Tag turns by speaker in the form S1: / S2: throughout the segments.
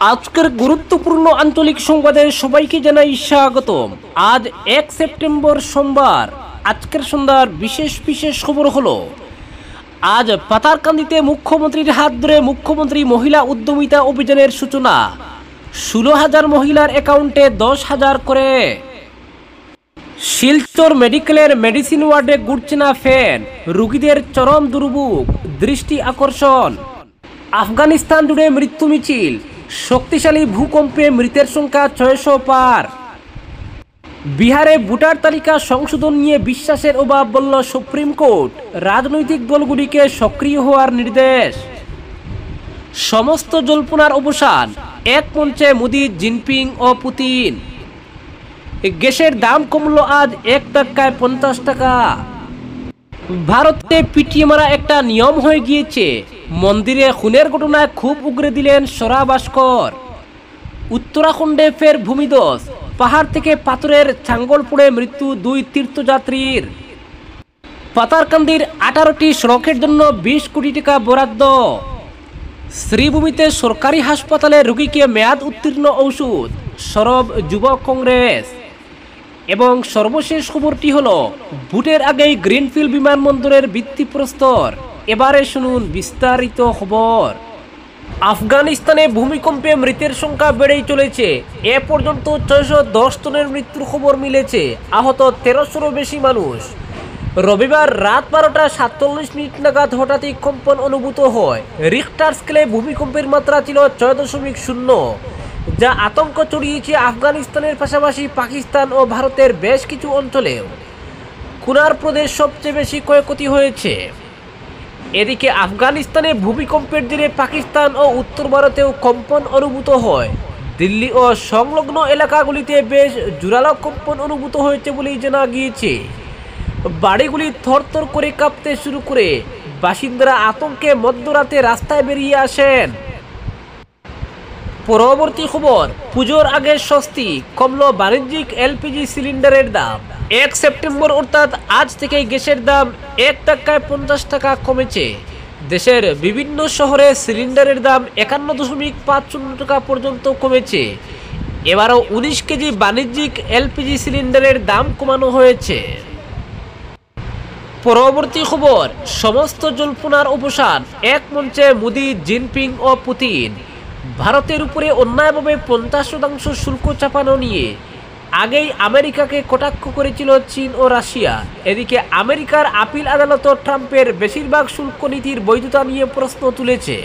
S1: আজকের গুরুত্বপূর্ণ আঞ্চলিক সংবাদে সবাইকে জানাই স্বাগতম। আজ 1 সেপ্টেম্বর সোমবার। আজকের সন্ধ্যার বিশেষ বিশেষ খবর হলো, আজ পাতারকান্দিতে মুখ্যমন্ত্রীর হাত ধরে মুখ্যমন্ত্রী মহিলা উদ্যমিতা অভিযানের সূচনা। 16,000 মহিলার অ্যাকাউন্টে 10,000 করে। শিলচর মেডিকেলের মেডিসিন ওয়ার্ডে ঘুরছে না ফ্যান, রোগীদের চরম দুর্ভোগ, দৃষ্টি আকর্ষণ। আফগানিস্তান জুড়ে মৃত্যু মিছিল, শক্তিশালী ভূকম্পে মৃতের সংখ্যা 600 পার। বিহারে ভোটার তালিকা সংশোধন নিয়ে বিশ্বাসের অভাব বলল সুপ্রিম কোর্ট, রাজনৈতিক দলগুলিকে সক্রিয় হওয়ার নির্দেশ। সমস্ত জল্পনার অবসান, এক মঞ্চে মোদি, জিনপিং ও পুতিন। গ্যাসের দাম কমল আজ 1 টাকায় 50 টাকা। ভারতে পিটিয়ে মারা একটা নিয়ম হয়ে গিয়েছে, মন্দিরে খুনের ঘটনায় খুব উগরে দিলেন স্বরা ভাস্কর। উত্তরাখণ্ডে ফের ভূমিধস, পাহাড় থেকে পাথরের ছাঙ্গল পড়ে মৃত্যু 2 তীর্থযাত্রীর। পাতারকান্দির 18টি সড়কের জন্য 20 কোটি টাকা বরাদ্দ। শ্রীভূমিতে সরকারি হাসপাতালে রোগীকে মেয়াদ উত্তীর্ণ ওষুধ, সরব যুব কংগ্রেস। এবং সর্বশেষ খবরটি হলো, ভোটের আগেই গ্রিনফিল্ড বিমানবন্দরের ভিত্তিপ্রস্তর। এবারে শুনুন বিস্তারিত খবর। আফগানিস্তানে ভূমিকম্পে মৃতের সংখ্যা বেড়েই চলেছে। এ পর্যন্ত 610 জনের মৃত্যুর খবর মিলেছে, আহত 1300-রও বেশি মানুষ। রবিবার রাত 12টা 47 মিনিট নাগাদ হঠাৎই কম্পন অনুভূত হয়। রিখটার স্কেলে ভূমিকম্পের মাত্রা ছিল 6.0, যা আতঙ্ক ছড়িয়েছে আফগানিস্তানের পাশাপাশি পাকিস্তান ও ভারতের বেশ কিছু অঞ্চলেও। কুনার প্রদেশ সবচেয়ে বেশি ক্ষয়ক্ষতি হয়েছে। এদিকে আফগানিস্তানে ভূমিকম্পের জেরে পাকিস্তান ও উত্তর ভারতেও কম্পন অনুভূত হয়। দিল্লি ও সংলগ্ন এলাকাগুলিতে বেশ জোরালো কম্পন অনুভূত হয়েছে বলেই জানা গিয়েছে। বাড়িগুলি থরথর করে কাঁপতে শুরু করে বাসিন্দারা আতঙ্কে মধ্যরাতে রাস্তায় বেরিয়ে আসেন। পরবর্তী খবর, পুজোর আগে স্বস্তি, কমল বাণিজ্যিক এলপিজি সিলিন্ডারের দাম। 1 সেপ্টেম্বর অর্থাৎ আজ থেকেই গ্যাসের দাম 1 টাকায় 50 টাকা কমেছে। দেশের বিভিন্ন শহরে সিলিন্ডারের দাম 51.50 টাকা পর্যন্ত কমেছে। এবারও 19 কেজি বাণিজ্যিক এলপিজি সিলিন্ডারের দাম কমানো হয়েছে। পরবর্তী খবর, সমস্ত জল্পনার অবসান, এক মঞ্চে মোদি, জিনপিং ও পুতিন। ভারতের উপরে অন্যায়ভাবে 50% শুল্ক চাপানো নিয়ে আগেই আমেরিকাকে কটাক্ষ করেছিল চীন ও রাশিয়া। এদিকে আমেরিকার আপিল আদালত ট্রাম্পের বেশিরভাগ শুল্ক নীতির বৈধতা নিয়ে প্রশ্ন তুলেছে।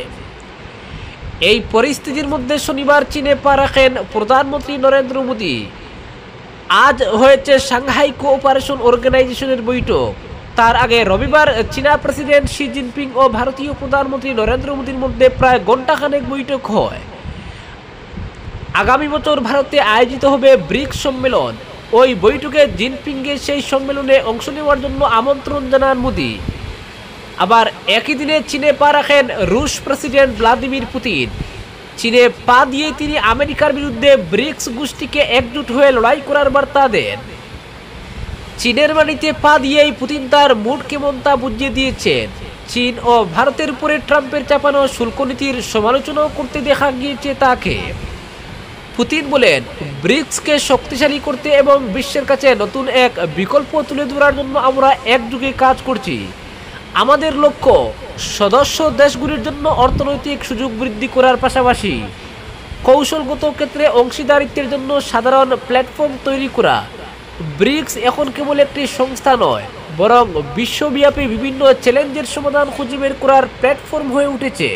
S1: এই পরিস্থিতির মধ্যে শনিবার চীনে পা রাখেন প্রধানমন্ত্রী নরেন্দ্র মোদি। আজ হয়েছে সাংহাই কোঅপারেশন অর্গানাইজেশনের বৈঠক। তার আগে রবিবার চীনা প্রেসিডেন্ট শি জিনপিং ও ভারতীয় প্রধানমন্ত্রী নরেন্দ্র মোদীর মধ্যে প্রায় ঘণ্টাখানেক বৈঠক হয়। আগামী বছর ভারতে আয়োজিত হবে ব্রিক্স সম্মেলন। ওই বৈঠকে জিনপিংকে সেই সম্মেলনে অংশ নেওয়ার জন্য আমন্ত্রণ জানান মোদি। আবার একই দিনে চীনে পা রাখেন রুশ প্রেসিডেন্ট ভ্লাদিমির পুতিন। চীনে পা দিয়ে তিনি আমেরিকার বিরুদ্ধে ব্রিক্স গোষ্ঠীকে একজোট হয়ে লড়াই করার বার্তা দেন। চীনের মাটিতে পা দিয়েই পুতিন তার মুড কেমন তা বুঝিয়ে দিয়েছেন। চীন ও ভারতের উপরে ট্রাম্পের চাপানো শুল্ক নীতির সমালোচনাও করতে দেখা গিয়েছে তাকে। পুতিন বলেন, ব্রিক্সকে শক্তিশালী করতে এবং বিশ্বের কাছে নতুন এক বিকল্প তুলে ধরার জন্য আমরা একযোগে কাজ করছি। আমাদের লক্ষ্য সদস্য দেশগুলির জন্য অর্থনৈতিক সুযোগ বৃদ্ধি করার পাশাপাশি কৌশলগত ক্ষেত্রে অংশীদারিত্বের জন্য সাধারণ প্ল্যাটফর্ম তৈরি করা। ব্রিক্স এখন কেবল একটি সংস্থা নয়, বরং বিশ্বব্যাপী বিভিন্ন চ্যালেঞ্জের সমাধান খুঁজে বের করার প্ল্যাটফর্ম হয়ে উঠেছে।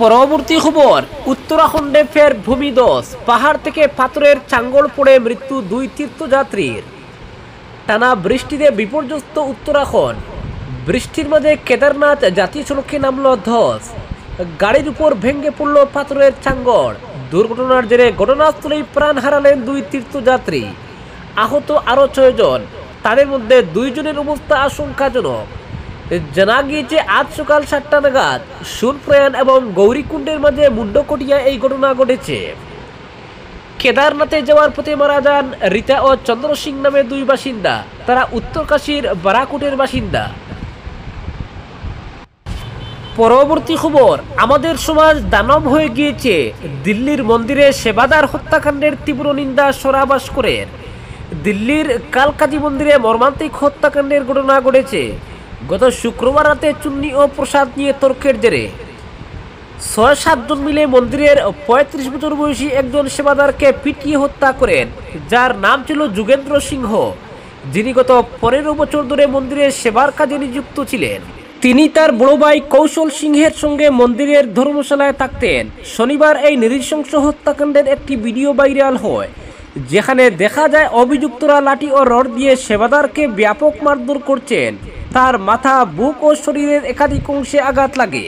S1: পরবর্তী খবর, উত্তরাখণ্ডে ফের ভূমিধস, পাহাড় থেকে পাথরের ছাঙ্গল পড়ে মৃত্যু 2 তীর্থযাত্রীর। টানা বৃষ্টিতে বিপর্যস্ত উত্তরাখণ্ড। বৃষ্টির মাঝে কেদারনাথ জাতীয় সড়কে নামল ধস। গাড়ির উপর ভেঙে পড়ল পাথরের ছাঙ্গল। দুর্ঘটনার জেরে ঘটনাস্থলেই প্রাণ হারালেন 2 তীর্থযাত্রী। আহত আরও 6 জন, তাদের মধ্যে 2 জনের অবস্থা আশঙ্কাজনক। জানা গিয়েছে আজ সকাল 7টা নাগাদ সুনপ্রয়াণ এবং গৌরীকুণ্ডের মাঝে মুন্ডকটিয়া এই ঘটনা ঘটেছে। কেদারনাথে যাওয়ার পথে মারা যান রীতা ও চন্দ্র সিং নামে 2 বাসিন্দা। তারা উত্তরকাশীর বারাকুটের বাসিন্দা। পরবর্তী খবর, আমাদের সমাজ দানব হয়ে গিয়েছে। দিল্লির মন্দিরে সেবাদার হত্যাকাণ্ডের তীব্র নিন্দা সরাবাস করেন। দিল্লির কালকাজি মন্দিরে মর্মান্তিক হত্যাকাণ্ডের ঘটনা ঘটেছে। গত শুক্রবার রাতে চুন্নি ও প্রসাদ নিয়ে তর্কের জেরে ৬-৭ জন মিলে মন্দিরের ৩৫ বছর বয়সী একজন সেবাদারকে পিটিয়ে হত্যা করেন, যার নাম ছিল যোগেন্দ্র সিংহ, যিনি গত ১৫ বছর ধরে মন্দিরের সেবার কাজে নিযুক্ত ছিলেন। তিনি তার বড় ভাই কৌশল সিংহের সঙ্গে মন্দিরের ধর্মশালায় থাকতেন। শনিবার এই নৃশংস হত্যাকাণ্ডের একটি ভিডিও ভাইরাল হয়, যেখানে দেখা যায় অভিযুক্তরা লাঠি ও রড দিয়ে সেবাদারকে ব্যাপক মারধর করছেন। তার মাথা, বুক ও শরীরের একাধিক অংশে আঘাত লাগে।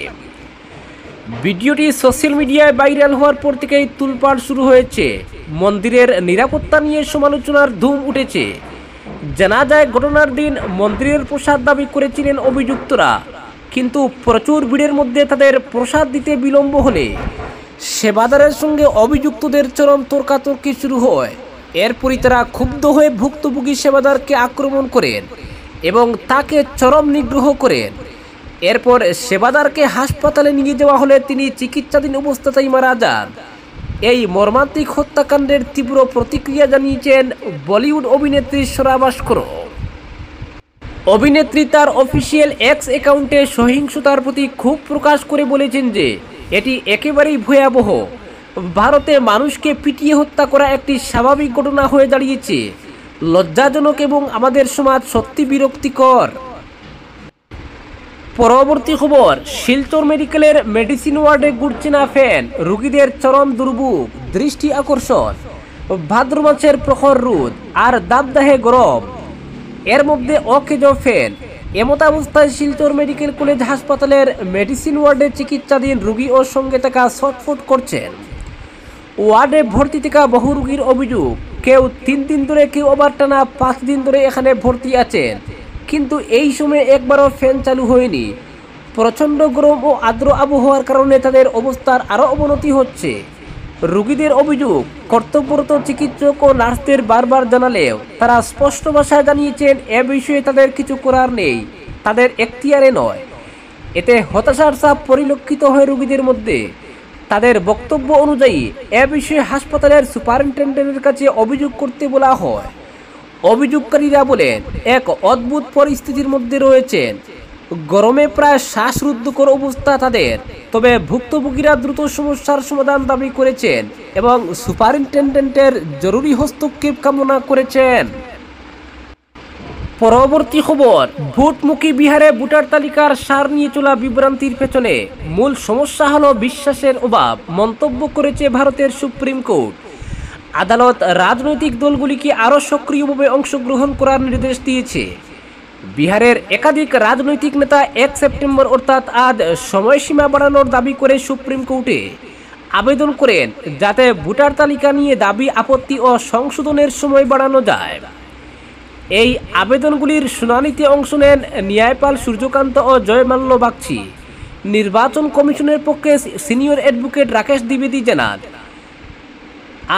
S1: ভিডিওটি সোশ্যাল মিডিয়ায় ভাইরাল হওয়ার পর থেকেই তোলপাড় শুরু হয়েছে। মন্দিরের নিরাপত্তা নিয়ে সমালোচনার ধুম উঠেছে। জানা যায়, ঘটনার দিন মন্দিরের প্রসাদ দাবি করেছিলেন অভিযুক্তরা, কিন্তু প্রচুর ভিড়ের মধ্যে তাদের প্রসাদ দিতে বিলম্ব হলে সেবাদারের সঙ্গে অভিযুক্তদের চরম তর্কাতর্কি শুরু হয়। এরপরই তারা ক্ষুব্ধ হয়ে ভুক্তভোগী সেবাদারকে আক্রমণ করেন এবং তাকে চরম নিগ্রহ করেন। এরপর সেবাদারকে হাসপাতালে নিয়ে যাওয়া হলে তিনি চিকিৎসাধীন অবস্থাতেই মারা যান। এই মর্মান্তিক হত্যাকাণ্ডের তীব্র প্রতিক্রিয়া জানিয়েছেন বলিউড অভিনেত্রী শ্রেয়া ভাস্কর। অভিনেত্রী তার অফিসিয়াল এক্স অ্যাকাউন্টে সহিংসতার প্রতি ক্ষোভ প্রকাশ করে বলেছেন যে এটি একেবারেই ভয়াবহ। ভারতে মানুষকে পিটিয়ে হত্যা করা একটি স্বাভাবিক ঘটনা হয়ে দাঁড়িয়েছে। লজ্জাজনক এবং আমাদের সমাজ সত্যি বিরক্তিকর। পরবর্তী খবর, শিলচর মেডিকেলের মেডিসিন ওয়ার্ডে ঘুরছে না ফ্যান, রোগীদের চরম দুর্ভোগ। দৃষ্টি আকর্ষণ, ভাদ্র মাসের প্রখর রোদ আর দাবদাহে গরম, এর মধ্যে অকেজো ফ্যান। এমতাবস্থায় শিলচর মেডিকেল কলেজ হাসপাতালের মেডিসিন ওয়ার্ডে চিকিৎসাধীন রোগী ও সঙ্গে থাকা ছটফট করছেন। ওয়ার্ডে ভর্তি থাকা বহু রোগীর অভিযোগ, কেউ 3 দিন ধরে, কেউ আবার টানা 5 দিন ধরে এখানে ভর্তি আছেন, কিন্তু এই সময় একবারও ফ্যান চালু হয়নি। প্রচণ্ড গরম ও আর্দ্র আবহাওয়ার কারণে তাদের অবস্থার আরও অবনতি হচ্ছে। রোগীদের অভিযোগ, কর্তব্যরত চিকিৎসক ও নার্সদের বারবার জানালেও তারা স্পষ্ট ভাষায় জানিয়েছেন এ বিষয়ে তাদের কিছু করার নেই, তাদের এখতিয়ারে নয়। এতে হতাশার চাপ পরিলক্ষিত হয় রোগীদের মধ্যে। তাদের বক্তব্য অনুযায়ী এ বিষয়ে হাসপাতালের সুপারিনটেন্ডেন্টের কাছে অভিযোগ করতে বলা হয়। অভিযোগকারীরা বলেন, এক অদ্ভুত পরিস্থিতির মধ্যে রয়েছেন। গরমে প্রায় শ্বাসরুদ্ধকর অবস্থা তাদের। তবে ভুক্তভোগীরা দ্রুত সমস্যার সমাধান দাবি করেছেন এবং সুপারিনটেন্ডেন্টের জরুরি হস্তক্ষেপ কামনা করেছেন। পরবর্তী খবর, ভোটমুখী বিহারে ভোটার তালিকার সার নিয়ে চলা বিভ্রান্তির পেছনে মূল সমস্যা হল বিশ্বাসের অভাব, মন্তব্য করেছে ভারতের সুপ্রিম কোর্ট। আদালত রাজনৈতিক দলগুলিকে আরও সক্রিয়ভাবে অংশগ্রহণ করার নির্দেশ দিয়েছে। বিহারের একাধিক রাজনৈতিক নেতা 1 সেপ্টেম্বর অর্থাৎ আজ সময়সীমা বাড়ানোর দাবি করে সুপ্রিম কোর্টে আবেদন করেন, যাতে ভোটার তালিকা নিয়ে দাবি, আপত্তি ও সংশোধনের সময় বাড়ানো যায়। এই আবেদনগুলির শুনানিতে অংশ নেন ন্যায়পাল সূর্যকান্ত ও জয়মাল্য বাগচি। নির্বাচন কমিশনের পক্ষে সিনিয়র অ্যাডভোকেট রাকেশ দ্বিবেদী জানান,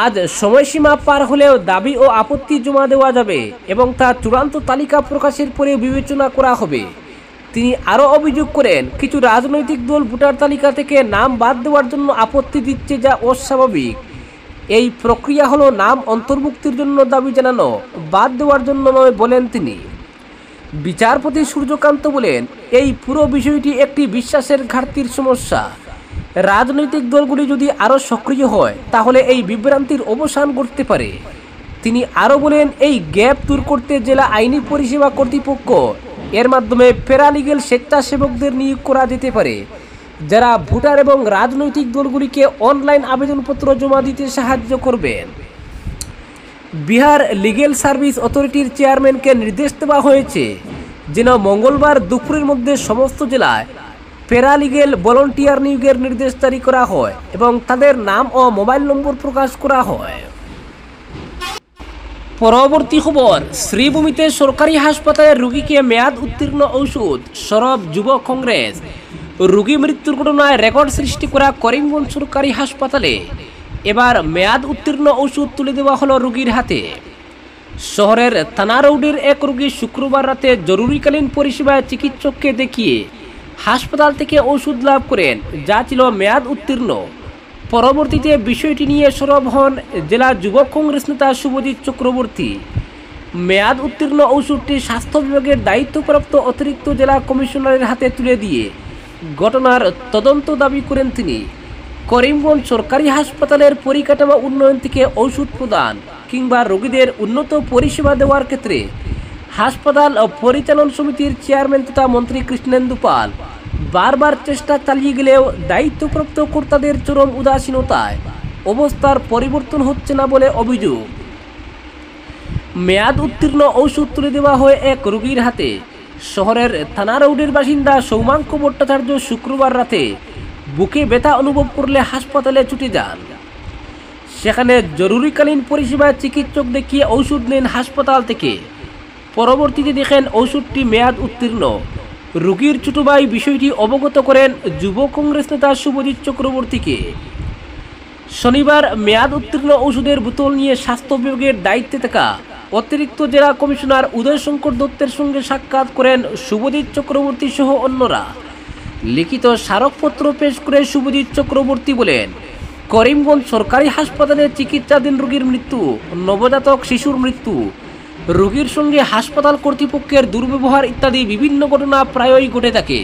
S1: আজ সময়সীমা পার হলেও দাবি ও আপত্তি জমা দেওয়া যাবে এবং তা চূড়ান্ত তালিকা প্রকাশের পরে বিবেচনা করা হবে। তিনি আরও অভিযোগ করেন, কিছু রাজনৈতিক দল ভোটার তালিকা থেকে নাম বাদ দেওয়ার জন্য আপত্তি দিচ্ছে, যা অস্বাভাবিক। এই প্রক্রিয়া হলো নাম অন্তর্ভুক্তির জন্য দাবি জানানো, বাদ দেওয়ার জন্য নয় বলেন তিনি। বিচারপতি সূর্যকান্ত বলেন, এই পুরো বিষয়টি একটি বিশ্বাসের ঘাটতির সমস্যা। রাজনৈতিক দলগুলি যদি আরও সক্রিয় হয় তাহলে এই বিভ্রান্তির অবসান ঘটতে পারে। তিনি আরও বলেন, এই গ্যাপ দূর করতে জেলা আইনি পরিষেবা কর্তৃপক্ষ এর মাধ্যমে প্যারালিগ্যাল স্বেচ্ছাসেবকদের নিয়োগ করা যেতে পারে, যারা ভোটার এবং রাজনৈতিক দলগুলিকে অনলাইন আবেদনপত্র জমা দিতে সাহায্য করবেন। বিহার লিগ্যাল সার্ভিস অথরিটির চেয়ারম্যানকে নির্দেশ দেওয়া হয়েছে যেন মঙ্গলবার দুপুরের মধ্যে সমস্ত জেলায় প্যারালিগ্যাল ভলান্টিয়ার নিয়োগের নির্দেশ জারি করা হয় এবং তাদের নাম ও মোবাইল নম্বর প্রকাশ করা হয়। পরবর্তী খবর, শ্রীভূমিতে সরকারি হাসপাতালের রোগীকে মেয়াদ উত্তীর্ণ ঔষধ সরব যুব কংগ্রেস। রোগী মৃত্যুর ঘটনায় রেকর্ড সৃষ্টি করা করিমগঞ্জ সরকারি হাসপাতালে এবার মেয়াদ উত্তীর্ণ ওষুধ তুলে দেওয়া হলো রোগীর হাতে। শহরের থানা রোডের এক রোগী শুক্রবার রাতে জরুরিকালীন পরিষেবায় চিকিৎসককে দেখিয়ে হাসপাতাল থেকে ওষুধ লাভ করেন, যা ছিল মেয়াদ উত্তীর্ণ। পরবর্তীতে বিষয়টি নিয়ে সরব হন জেলা যুব কংগ্রেস নেতা শুভজিৎ চক্রবর্তী। মেয়াদ উত্তীর্ণ ওষুধটি স্বাস্থ্য বিভাগের দায়িত্বপ্রাপ্ত অতিরিক্ত জেলা কমিশনারের হাতে তুলে দিয়ে ঘটনার তদন্ত দাবি করেন তিনি। করিমগঞ্জ সরকারি হাসপাতালের পরিকাঠামো উন্নয়ন থেকে ওষুধ প্রদান কিংবা রোগীদের উন্নত পরিষেবা দেওয়ার ক্ষেত্রে হাসপাতাল পরিচালন সমিতির চেয়ারম্যান তথা মন্ত্রী কৃষ্ণেন্দু পাল বারবার চেষ্টা চালিয়ে গেলেও দায়িত্বপ্রাপ্ত কর্তাদের চরম উদাসীনতায় অবস্থার পরিবর্তন হচ্ছে না বলে অভিযোগ। মেয়াদ উত্তীর্ণ ওষুধ তুলে দেওয়া হয় এক রোগীর হাতে। শহরের থানা রোডের বাসিন্দা সৌমাঙ্ক ভট্টাচার্য শুক্রবার রাতে বুকে ব্যথা অনুভব করলে হাসপাতালে ছুটে যান। সেখানে জরুরিকালীন পরিষেবায় চিকিৎসক দেখিয়ে ওষুধ নেন হাসপাতাল থেকে। পরবর্তীতে দেখেন ওষুধটি মেয়াদ উত্তীর্ণ। রোগীর ছোট ভাই বিষয়টি অবগত করেন যুব কংগ্রেস নেতা শুভজিৎ চক্রবর্তীকে। শনিবার মেয়াদ উত্তীর্ণ ওষুধের বোতল নিয়ে স্বাস্থ্য বিভাগের দায়িত্বে থাকা অতিরিক্ত জেলা কমিশনার উদয় শঙ্কর দত্তের সঙ্গে সাক্ষাৎ করেন শুভজিৎ চক্রবর্তী সহ অন্যরা। লিখিত স্মারকপত্র পেশ করে শুভজিৎ চক্রবর্তী বলেন, করিমগঞ্জ সরকারি হাসপাতালে চিকিৎসাধীন রোগীর মৃত্যু, নবজাতক শিশুর মৃত্যু, রোগীর সঙ্গে হাসপাতাল কর্তৃপক্ষের দুর্ব্যবহার ইত্যাদি বিভিন্ন ঘটনা প্রায়ই ঘটে থাকে।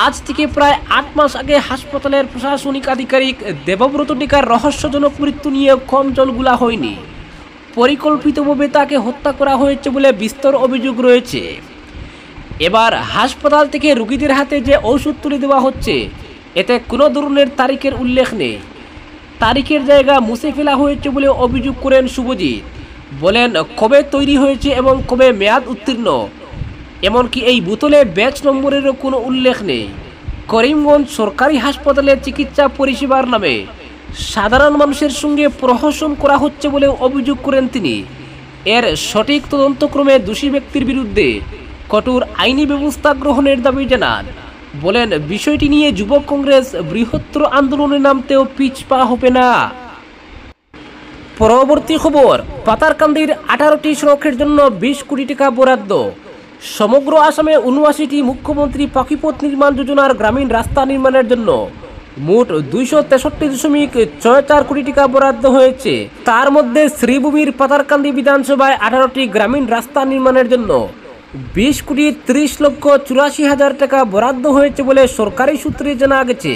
S1: আজ থেকে প্রায় 8 মাস আগে হাসপাতালের প্রশাসনিক আধিকারিক দেবব্রত টিকার রহস্যজনক মৃত্যু নিয়ে কম জলগুলা হয়নি। পরিকল্পিতভাবে তাকে হত্যা করা হয়েছে বলে বিস্তর অভিযোগ রয়েছে। এবার হাসপাতাল থেকে রোগীদের হাতে যে ওষুধ তুলে দেওয়া হচ্ছে, এতে কোনো ধরনের তারিখের উল্লেখ নেই। তারিখের জায়গা মুছে ফেলা হয়েছে বলে অভিযোগ করেন শুভজিৎ। বলেন, কবে তৈরি হয়েছে এবং কবে মেয়াদ উত্তীর্ণ, এমনকি এই বোতলে ব্যাচ নম্বরেরও কোনো উল্লেখ নেই। করিমগঞ্জ সরকারি হাসপাতালের চিকিৎসা পরিষেবার নামে সাধারণ মানুষের সঙ্গে প্রহসন করা হচ্ছে বলে অভিযোগ করেন তিনি। এর সঠিক তদন্তক্রমে দোষী ব্যক্তির বিরুদ্ধে কঠোর আইনি ব্যবস্থা গ্রহণের দাবি জানান। বলেন, বিষয়টি নিয়ে যুব কংগ্রেস বৃহত্তর আন্দোলনে নামতেও পিছপা হবে না। পরবর্তী খবর, পাতারকান্দির 18টি সড়কের জন্য 20 কোটি টাকা বরাদ্দ। সমগ্র আসামে 79টি মুখ্যমন্ত্রী পাখিপথ নির্মাণ যোজনার গ্রামীণ রাস্তা নির্মাণের জন্য মোট 263.64 কোটি টাকা বরাদ্দ হয়েছে। তার মধ্যে শ্রীভূমির পাতারকান্দি বিধানসভায় 18টি গ্রামীণ রাস্তা নির্মাণের জন্য 20,30,84,000 টাকা বরাদ্দ হয়েছে বলে সরকারি সূত্রে জানা গেছে।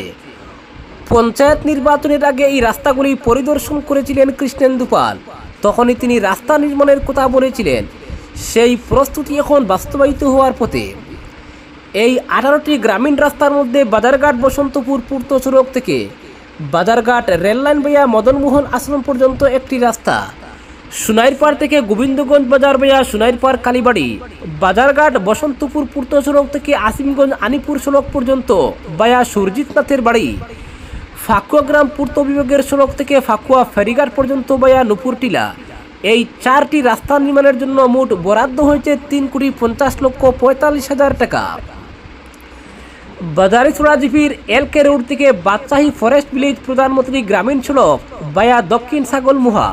S1: পঞ্চায়েত নির্বাচনের আগে এই রাস্তাগুলি পরিদর্শন করেছিলেন কৃষ্ণেন্দু পাল। তখনই তিনি রাস্তা নির্মাণের কথা বলেছিলেন। সেই প্রস্তুতি এখন বাস্তবায়িত হওয়ার পথে। এই 18টি গ্রামীণ রাস্তার মধ্যে বাজারঘাট বসন্তপুর পূর্ত সড়ক থেকে বাজারঘাট রেললাইন ভাইয়া মদনমোহন আশ্রম পর্যন্ত একটি রাস্তা, সোনাইরপাড় থেকে গোবিন্দগঞ্জ বাজার ভাইয়া সোনাইরপাড় কালীবাড়ি, বাজারঘাট বসন্তপুর পূর্ত সড়ক থেকে আসিমগঞ্জ আনিপুর সড়ক পর্যন্ত ভাইয়া সুরজিৎনাথের বাড়ি, ফাকুয়া গ্রাম পূর্ত বিভাগের সড়ক থেকে ফাকুয়া ফেরিঘাট পর্যন্ত ভাইয়া নুপুরটিলা। এই 4টি রাস্তা নির্মাণের জন্য মোট বরাদ্দ হয়েছে 3,50,45,000 টাকা। বাজারিছড়া জিপির এলকে রোড থেকে বাদশাহী ফরেস্ট ভিলেজ প্রধানমন্ত্রী গ্রামীণ সড়ক ভাইয়া দক্ষিণ ছাগলমুহা,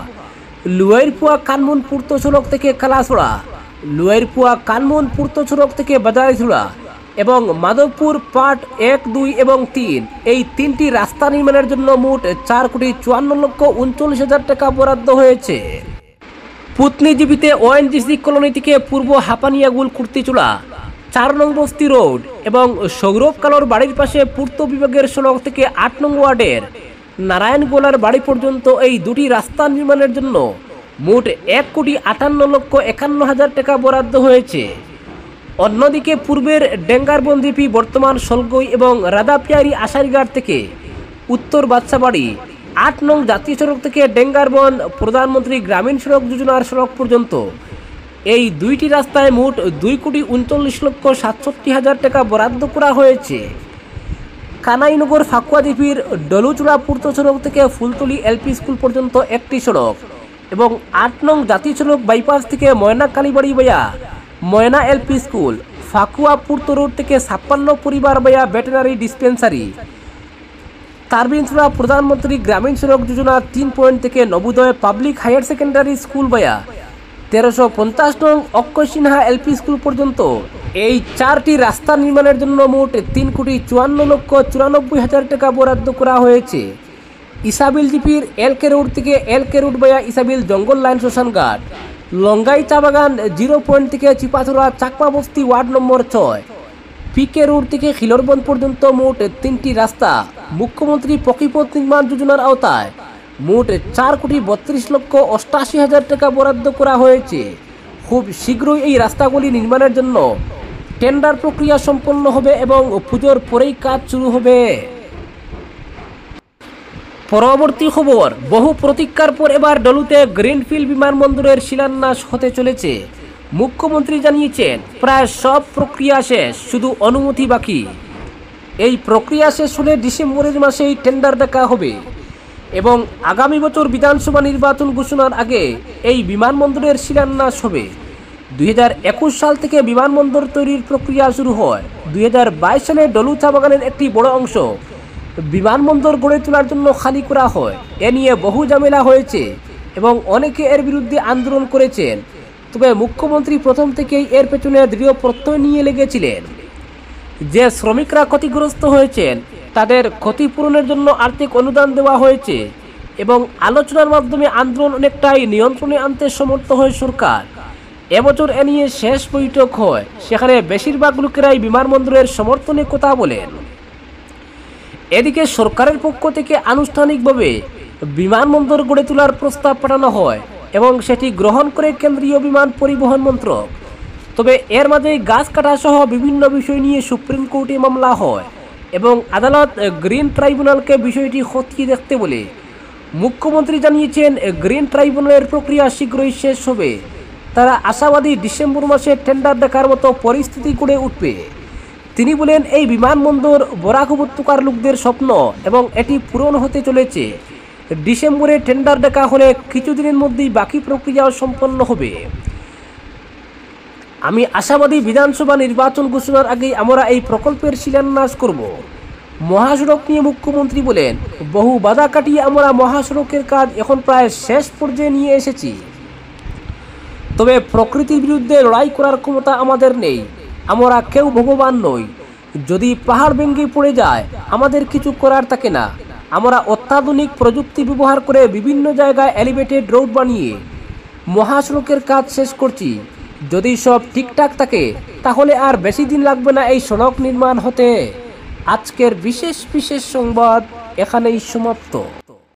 S1: লুয়াইরপুয়া কানমুন পূর্ত সড়ক থেকে কালাছড়া, লুয়াইরপুয়া কানমুন পূর্ত সড়ক থেকে বাজারিছড়া এবং মাধবপুর পার্ট 1, 2 এবং 3, এই 3টি রাস্তা নির্মাণের জন্য মোট 4,54,39,000 টাকা বরাদ্দ হয়েছে। পুতনিজীবিতে ওএনজিসি কলোনি থেকে পূর্ব হাপানিয়াগুল কুর্তিচুলা 4 নং বস্তি রোড এবং সৌরভ কালোর বাড়ির পাশে পূর্ত বিভাগের সড়ক থেকে 8 নং ওয়ার্ডের নারায়ণ গোলার বাড়ি পর্যন্ত এই দুটি রাস্তা নির্মাণের জন্য মোট 1,58,51,000 টাকা বরাদ্দ হয়েছে। অন্যদিকে পূর্বের ডেঙ্গারবন জিপি বর্তমান সলগই এবং রাধাপিয়ারি আশারিঘাট থেকে উত্তর বাদশাবাড়ি 8 নং জাতীয় সড়ক থেকে ডেঙ্গারবন প্রধানমন্ত্রী গ্রামীণ সড়ক যোজনার সড়ক পর্যন্ত এই দুইটি রাস্তায় মোট 2,39,67,000 টাকা বরাদ্দ করা হয়েছে। কানাইনগর ফাকুয়া জিপির ডলুচুড়া পূর্ত সড়ক থেকে ফুলতলি এলপি স্কুল পর্যন্ত একটি সড়ক এবং 8 নং জাতীয় সড়ক বাইপাস থেকে ময়না কালীবাড়ি ভাইয়া ময়না এলপি স্কুল, ফাকুয়া পূর্ত রোড থেকে 56 পরিবার ভাইয়া ভেটেনারি ডিসপেন্সারি, তারবিনছড়া প্রধানমন্ত্রী গ্রামীণ সড়ক যোজনা 3 পয়েন্ট থেকে Navodaya public higher secondary school ভাইয়া 1350 নং অক্ষয় সিনহা এলপি স্কুল পর্যন্ত এই 4টি রাস্তা নির্মাণের জন্য মোট 3,54,94,000 টাকা বরাদ্দ করা হয়েছে। ইসাবিল জিপির এলকে রোড থেকে এলকে রোড বায়া ইসাবিল জঙ্গল লাইন শ্মশানঘাট, লঙ্গাই চা বাগান 0 পয়েন্ট থেকে চিপাথুরা চাকমা বস্তি ওয়ার্ড নম্বর 6, পিকে রোড থেকে খিলরবন পর্যন্ত মোট 3টি রাস্তা মুখ্যমন্ত্রী পকিপথ নির্মাণ যোজনার আওতায় মোট 4,32,88,000 টাকা বরাদ্দ করা হয়েছে। খুব শীঘ্রই এই রাস্তাগুলি নির্মাণের জন্য টেন্ডার প্রক্রিয়া সম্পন্ন হবে এবং পুজোর পরেই কাজ শুরু হবে। পরবর্তী খবর, বহু প্রতীক্ষার পর এবার ডলুতে গ্রিনফিল্ড বিমানবন্দরের শিলান্যাস হতে চলেছে। মুখ্যমন্ত্রী জানিয়েছেন প্রায় সব প্রক্রিয়া শেষ, শুধু অনুমতি বাকি। এই প্রক্রিয়া শেষ হলে ডিসেম্বরের মাসেই টেন্ডার ডাকা হবে এবং আগামী বছর বিধানসভা নির্বাচন ঘোষণার আগে এই বিমানবন্দরের শিলান্যাস হবে। 2021 সাল থেকে বিমানবন্দর তৈরির প্রক্রিয়া শুরু হয়। 2022 সালে ডলু চা বাগানের একটি বড় অংশ বিমানবন্দর গড়ে তোলার জন্য খালি করা হয়। এ নিয়ে বহু ঝামেলা হয়েছে এবং অনেকে এর বিরুদ্ধে আন্দোলন করেছেন, তবে মুখ্যমন্ত্রী প্রথম থেকেই এর পেছনে দৃঢ় প্রত্যয় নিয়ে লেগেছিলেন। যে শ্রমিকরা ক্ষতিগ্রস্ত হয়েছেন তাদের ক্ষতিপূরণের জন্য আর্থিক অনুদান দেওয়া হয়েছে এবং আলোচনার মাধ্যমে আন্দোলন অনেকটাই নিয়ন্ত্রণে আনতে সমর্থ হয় সরকার। এবছর এ নিয়ে শেষ বৈঠক হয়, সেখানে বেশিরভাগ লোকেরাই বিমানবন্দরের সমর্থনে কথা বলেন। এদিকে সরকারের পক্ষ থেকে আনুষ্ঠানিকভাবে বিমানবন্দর গড়ে তোলার প্রস্তাব পাঠানো হয় এবং সেটি গ্রহণ করে কেন্দ্রীয় বিমান পরিবহন মন্ত্রক। তবে এর মাঝেই গাছ কাটা সহ বিভিন্ন বিষয় নিয়ে সুপ্রিম কোর্টে মামলা হয় এবং আদালত গ্রিন ট্রাইব্যুনালকে বিষয়টি খতিয়ে দেখতে বলে। মুখ্যমন্ত্রী জানিয়েছেন গ্রিন ট্রাইব্যুনালের প্রক্রিয়া শীঘ্রই শেষ হবে। তারা আশাবাদী ডিসেম্বর মাসে টেন্ডার ডাকার মতো পরিস্থিতি গড়ে উঠবে। তিনি বলেন এই বিমানবন্দর বরাক উপত্যকার লোকদের স্বপ্ন এবং এটি পূরণ হতে চলেছে। ডিসেম্বরে টেন্ডার ডাকা হলে কিছুদিনের মধ্যেই বাকি প্রক্রিয়াও সম্পন্ন হবে। আমি আশাবাদী বিধানসভা নির্বাচন ঘোষণার আগেই আমরা এই প্রকল্পের শিলান্যাস করব। মহাসড়ক নিয়ে মুখ্যমন্ত্রী বলেন, বহু বাধা কাটিয়ে আমরা মহাসড়কের কাজ এখন প্রায় শেষ পর্যায়ে নিয়ে এসেছি। তবে প্রকৃতির বিরুদ্ধে লড়াই করার ক্ষমতা আমাদের নেই। আমরা কেউ ভগবান নই। যদি পাহাড় ভেঙে পড়ে যায় আমাদের কিছু করার থাকে না। আমরা অত্যাধুনিক প্রযুক্তি ব্যবহার করে বিভিন্ন জায়গায় এলিভেটেড রোড বানিয়ে মহাসড়কের কাজ শেষ করছি। যদি সব ঠিকঠাক থাকে তাহলে আর বেশি দিন লাগবে না এই সড়ক নির্মাণ হতে। আজকের বিশেষ সংবাদ এখানেই সমাপ্ত।